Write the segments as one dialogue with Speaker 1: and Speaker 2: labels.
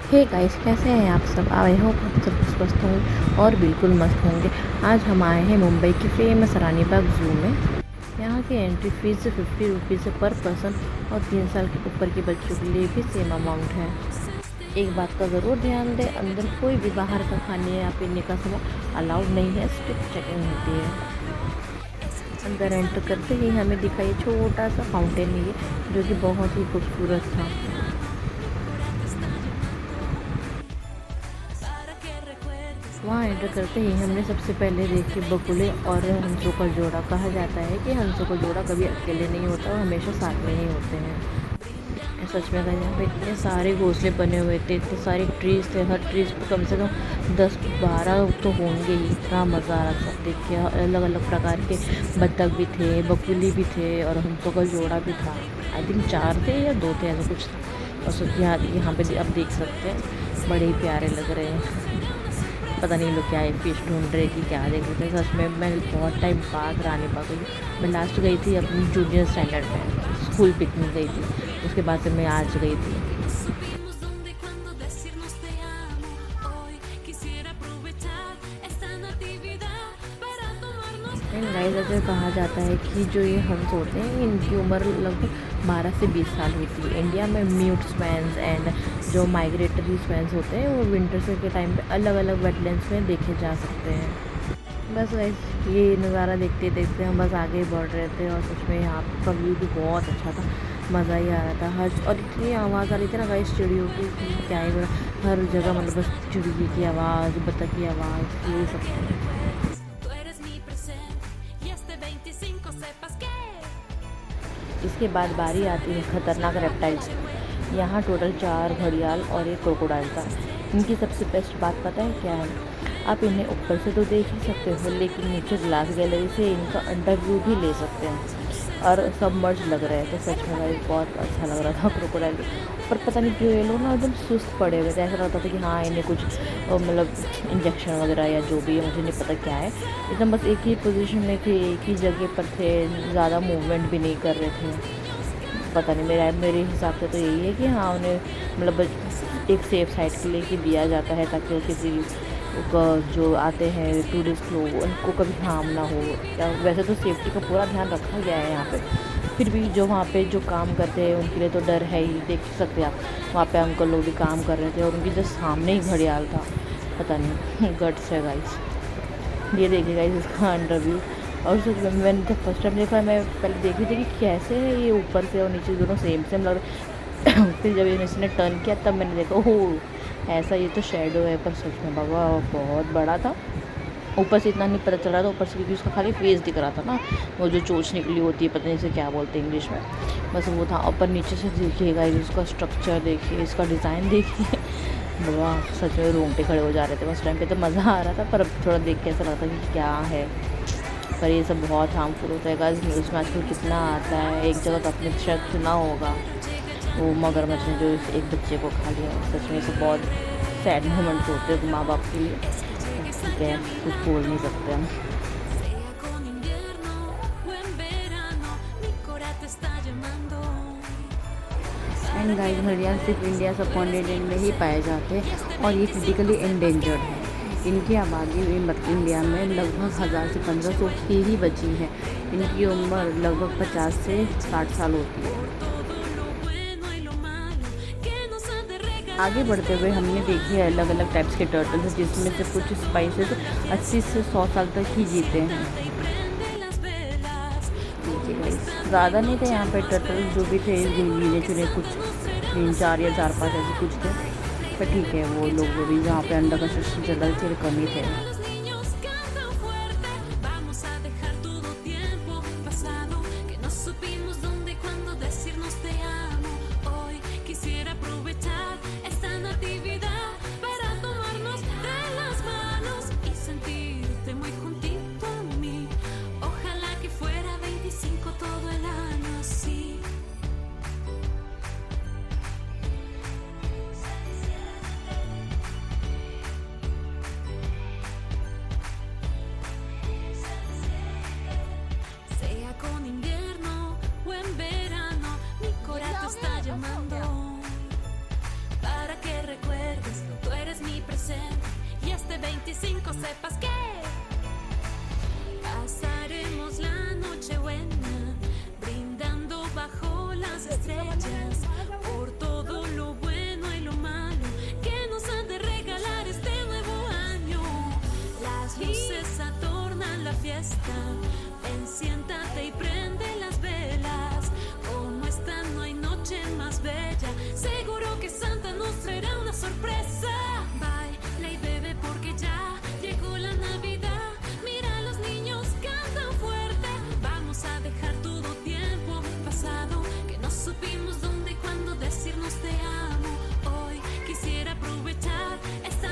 Speaker 1: Hey guys, कैसे हैं आप सब। आई होप आप सब स्वस्थ होंगे और बिल्कुल मस्त होंगे। आज हम आए हैं मुंबई की फेमस रानी बाग ज़ू में। यहाँ की एंट्री फीस 50 रुपीज़ है पर पर्सन और 3 साल के ऊपर के बच्चों के लिए भी सेम अमाउंट है। एक बात का ज़रूर ध्यान दें, अंदर कोई भी बाहर का खाने या पीने का सामान अलाउड नहीं है, स्ट्रिक्ट चेकिंग होती है। अंदर एंटर करते ही हमें दिखाई छोटा सा फाउंटेन है जो कि बहुत ही खूबसूरत था। वहाँ एंटर करते ही हमने सबसे पहले देखी बगुले और हंसों का जोड़ा। कहा जाता है कि हंसों का जोड़ा कभी अकेले नहीं होता और हमेशा साथ में ही होते हैं। सच में कहा, यहाँ पे इतने सारे घोंसले बने हुए थे, इतने सारे ट्रीज़ थे, हर ट्रीज़ पे कम से कम 10-12 तो होंगे ही। इतना मज़ा आ रहा था। देखिए अलग अलग प्रकार के बत्तख भी थे, बगुले भी थे और हंसों का जोड़ा भी था। आई थिंक 4 थे या 2 थे, ऐसा कुछ था। और सच यहाँ पे आप देख सकते हैं, बड़े ही प्यारे लग रहे हैं। पता नहीं लोग क्या है, फिश ढूंढ रहे कि क्या देख रहे थे। सच में मैं बहुत टाइम बाद रानी बाग गई। मैं लास्ट गई थी अपनी जूनियर स्टैंडर्ड में, स्कूल पिकनिक गई थी। उसके बाद से मैं आज गई थी। गाइस, ऐसे कहा जाता है कि जो ये हंस होते हैं इनकी उम्र लगभग 12 से 20 साल होती है। इंडिया में म्यूट स्वैन्स एंड जो माइग्रेटरी स्वैन्स होते हैं वो विंटर्स के टाइम पे अलग अलग वेटलैंड्स में देखे जा सकते हैं। बस गाइस, ये नज़ारा देखते देखते हम बस आगे बढ़ रहे थे और सच में यहाँ का व्यू भी बहुत अच्छा था। मज़ा ही आ रहा था। हर और इतनी आवाज़ आ रही थी ना गाइस चिड़ियों की कि क्या ही बोला। हर जगह मतलब बस चिड़ियों की आवाज़, बतख की आवाज़, ये सब। इसके बाद बारी आती है खतरनाक रेप्टाइल्स। यहाँ टोटल 4 घड़ियाल और एक क्रोकोडाइल था। इनकी सबसे बेस्ट बात पता है क्या है? आप इन्हें ऊपर से तो देख ही सकते हो, लेकिन नीचे ग्लास गैलरी से इनका अंडर व्यू भी ले सकते हैं और सबमर्ज लग रहे थे। सच में भाई बहुत अच्छा लग रहा था क्रोकोडाइल। पर पता नहीं क्यों ये लोग ना एकदम सुस्त पड़े हुए थे। ऐसा लगता था कि हाँ इन्हें कुछ मतलब इंजेक्शन वगैरह या जो भी है, मुझे नहीं पता क्या है। एकदम बस एक ही पोजीशन में थे, एक ही जगह पर थे, ज़्यादा मूवमेंट भी नहीं कर रहे थे। पता नहीं, मेरे हिसाब से तो यही है कि हाँ उन्हें मतलब एक सेफ साइड के लिए कि दिया जाता है ताकि वो किसी का जो आते हैं टूरिस्ट लोग उनको कभी हार्म ना हो। या वैसे तो सेफ्टी का पूरा ध्यान रखा गया है यहाँ पे, फिर भी जो वहाँ पे जो काम करते हैं उनके लिए तो डर है ही। देख सकते हैं आप, वहाँ पे अंकल लोग भी काम कर रहे थे और उनके जस्ट सामने ही घड़ियाल था। पता नहीं गट्स है गाइस। ये देखिए गाइस इसका अंडर व्यू। और सच में मैंने जब फर्स्ट टाइम देखा, मैं पहले देख रही थी कि कैसे है ये ऊपर से और नीचे दोनों सेम सेम लग रहे। फिर जब इसने टर्न किया तब मैंने देखा ओह ऐसा, ये तो शेडो है। पर सच में बाबा बहुत बड़ा था। ऊपर से इतना नहीं पता चल रहा था, ऊपर से क्योंकि उसका खाली फेस दिख रहा था ना, वो जो चोंच निकली होती है, पता नहीं इसे क्या बोलते हैं इंग्लिश में, बस वो था। ऊपर नीचे से देखिएगा इसका स्ट्रक्चर देखिए, इसका डिज़ाइन देखिए। बाबा सच में रोंगटे खड़े हो जा रहे थे। उस टाइम पे तो मज़ा आ रहा था, पर अब थोड़ा देख के ऐसा लगता कि क्या है। पर ये सब बहुत हार्मफुल होता है गाइस। न्यूज़ में आजकल कितना आता है। एक जगह तो आपने शायद सुना होगा, वो मगरमच्छ ने जो एक बच्चे को खा लिया। सच में से बहुत सैड मोमेंट्स होते हैं माँ बाप के लिए। ठीक है, कुछ बोल नहीं सकते हम। एंड गाइस, घड़ियाल सिर्फ इंडिया सब कॉन्टिनेंट में ही पाए जाते हैं और ये क्रिटिकली एंडेंजर्ड है। इनकी आबादी इंडिया में लगभग 1000 से 1500 की ही बची है। इनकी उम्र लगभग 50 से 60 साल होती है। आगे बढ़ते हुए हमने देखे अलग अलग टाइप्स के टर्टल्स, जिसमें से कुछ स्पाइसेस 80 से 100 साल तक ही जीते हैं। ज़्यादा नहीं थे यहाँ पे टर्टल, जो भी थे गिने चुने कुछ 3-4 या 4-5 ऐसे कुछ थे। पर ठीक है, वो लोग भी जहाँ पे अंडर कंस्ट्रक्शन चल रहे थे कम ही थे।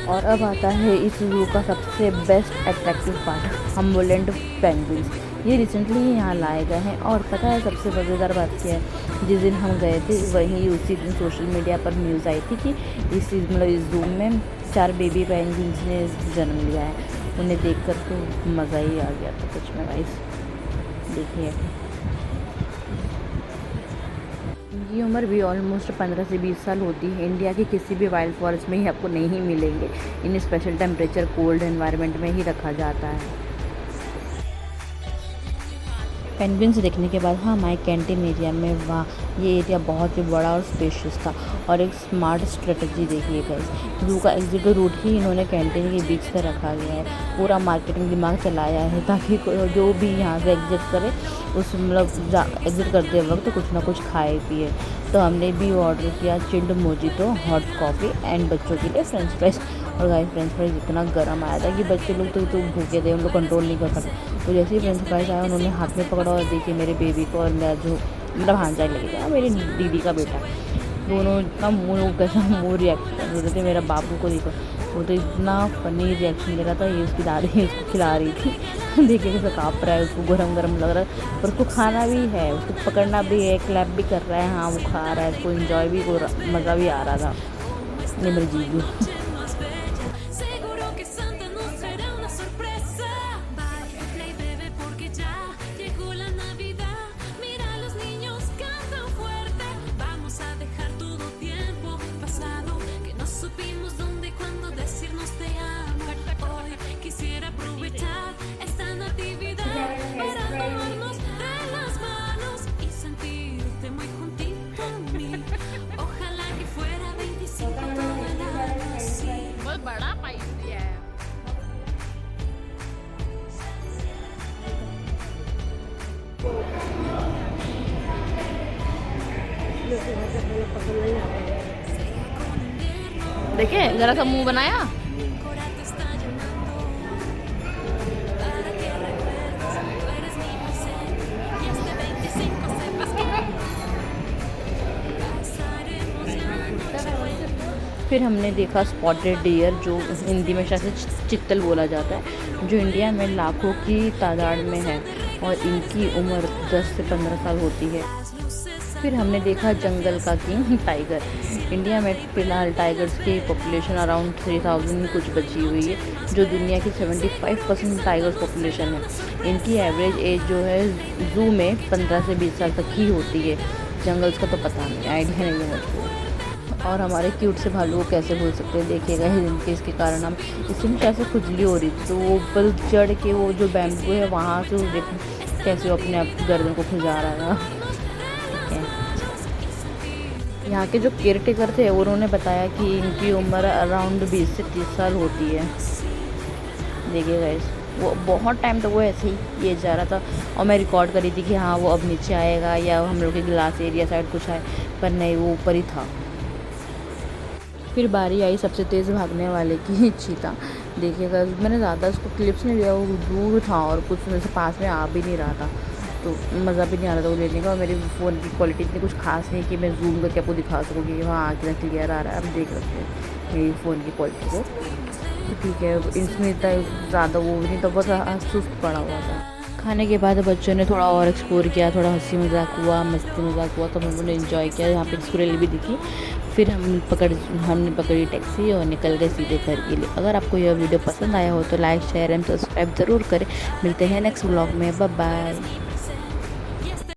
Speaker 1: और अब आता है इस ज़ू का सबसे बेस्ट अट्रैक्टिव पार्ट, हम्बोलेंट पेंगुइन्स। ये रिसेंटली ही यहाँ लाए गए हैं। और पता है सबसे मज़ेदार बात क्या है, जिस दिन हम गए थे वहीं उसी दिन सोशल मीडिया पर न्यूज़ आई थी कि इस ज़ू में 4 बेबी पेंगुइन्स ने जन्म लिया है। उन्हें देखकर तो मज़ा ही आ गया था सच में गाइस। देखिए इनकी उम्र भी ऑलमोस्ट 15 से 20 साल होती है। इंडिया के किसी भी वाइल्ड फॉरेस्ट में ही आपको नहीं मिलेंगे। इन्हें स्पेशल टेम्परेचर कोल्ड एनवायरनमेंट में ही रखा जाता है। पेंगुइन्स देखने के बाद हाँ हमारे कैंटीन एरिया में, वाह ये एरिया बहुत ही बड़ा और स्पेशियस था। और एक स्मार्ट स्ट्रेटजी देखिए गाइस, ज़ू का एग्जिट रूट ही इन्होंने कैंटीन के बीच से रखा गया है। पूरा मार्केटिंग दिमाग चलाया है ताकि जो भी यहाँ से एग्जिट करे उस एग्जिट करते वक्त कुछ ना कुछ खाए पिए। तो हमने भी ऑर्डर किया chilled mojito, hot coffee and बच्चों के लिए फ्रेंच फ्राइज। और गाइस फ्रेंच फ्राइज इतना गर्म आया था कि बच्चे लोग तो भूखे थे, उनको कंट्रोल नहीं कर पाते। तो जैसे ही फ्रेंच फ्राइज आया उन्होंने हाथ में पकड़ा और देखिए मेरे बेबी को और मेरा जो मेरा भांजा लगेगा, मेरी दीदी का बेटा, दोनों इतना कैसा मुँह रिएक्शन कर रहे थे। मेरा बाबू को देखो, वो तो इतना फनी रिएक्शन दे रहा था। ये उसकी दादी उसको खिला रही थी देखिए कैसे काँप रहा है, उसको गरम गरम लग रहा है, पर उसको खाना भी है, उसको पकड़ना भी है, क्लैप भी कर रहा है। हाँ वो खा रहा है, उसको इन्जॉय भी हो रहा, मज़ा भी आ रहा था। ये मेरे जीजू देखिए जरा सा मुंह बनाया। फिर हमने देखा स्पॉटेड डियर, जो हिंदी में शायद चित्तल बोला जाता है, जो इंडिया में लाखों की तादाद में है और इनकी उम्र 10 से 15 साल होती है। फिर हमने देखा जंगल का किंग टाइगर। इंडिया में फ़िलहाल टाइगर्स की पॉपुलेशन अराउंड 3000 कुछ बची हुई है, जो दुनिया की 75% टाइगर्स पॉपुलेशन है। इनकी एवरेज एज जो है ज़ू में 15 से 20 साल तक ही होती है। जंगल्स का तो पता नहीं, आइडिया नहीं है मुझको। और हमारे क्यूट से भालू को कैसे भूल सकते हैं, देखिएगा इनके इसके कारण हम इसमें कैसे खुजली हो रही थी, तो वो ऊपर चढ़ के वो जो बैम्बू है वहाँ से वो देखो कैसे वो अपने आप गर्दन को खुजा रहा था। यहाँ के जो केयर टेकर थे उन्होंने बताया कि इनकी उम्र अराउंड 20 से 30 साल होती है। देखिएगा इस वो बहुत टाइम तक वो ऐसे ही ये जा रहा था और मैं रिकॉर्ड करी थी कि हाँ वो अब नीचे आएगा या हम लोग के ग्लास एरिया साइड कुछ आए, पर नहीं वो ऊपर ही था। फिर बारी आई सबसे तेज़ भागने वाले की, चीता। देखिएगा मैंने ज़्यादा उसको क्लिप्स नहीं लिया, वो दूर था और कुछ मेरे से पास में आ भी नहीं रहा था, तो मज़ा भी नहीं आ रहा था वो लेने का। और मेरे फ़ोन की क्वालिटी इतनी कुछ खास नहीं कि मैं जूम करके आपको दिखा सकूँ कि हाँ कितना क्लियर आ रहा है। आप देख सकते हैं मेरी फ़ोन की क्वालिटी को, तो ठीक है। इसमें इतना ज़्यादा वो नहीं, तो बहुत सुस्त पड़ा हुआ था। खाने के बाद बच्चों ने थोड़ा और एक्सप्लोर किया, थोड़ा हंसी मजाक हुआ, मस्ती मजाक हुआ, तो हम लोगों ने इन्जॉय किया। यहाँ पे स्क्विरल भी दिखी। फिर हमने पकड़ी टैक्सी और निकल गए सीधे घर के लिए। अगर आपको यह वीडियो पसंद आया हो तो लाइक शेयर एंड सब्सक्राइब ज़रूर करें। मिलते हैं नेक्स्ट व्लॉग में, बाय बाय।